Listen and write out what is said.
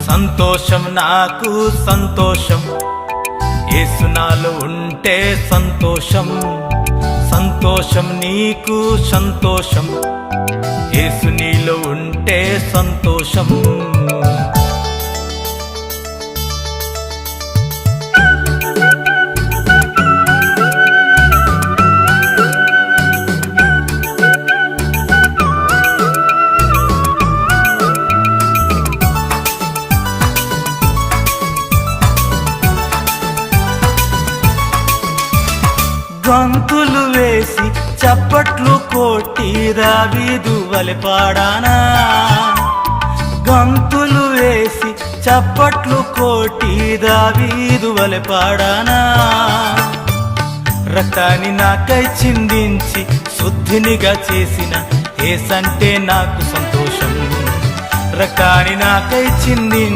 సంతోషం నాకు సంతోషం, యేసు నాలో ఉంటే సంతోషం. సంతోషం నీకు సంతోషం, యేసు నీలో ఉంటే సంతోషం. గంతులు వేసి చప్పట్లు కొట్టి దావీదు వలె పాడానా. గంతులు వేసి చప్పట్లు కొట్టి దావీదు వలె పాడానా. రక్తాన్ని నాకై చిందించి శుద్ధినిగా చేసిన యేసంటే నాకు సంతోషం. రక్తాన్ని నాకై చిందించి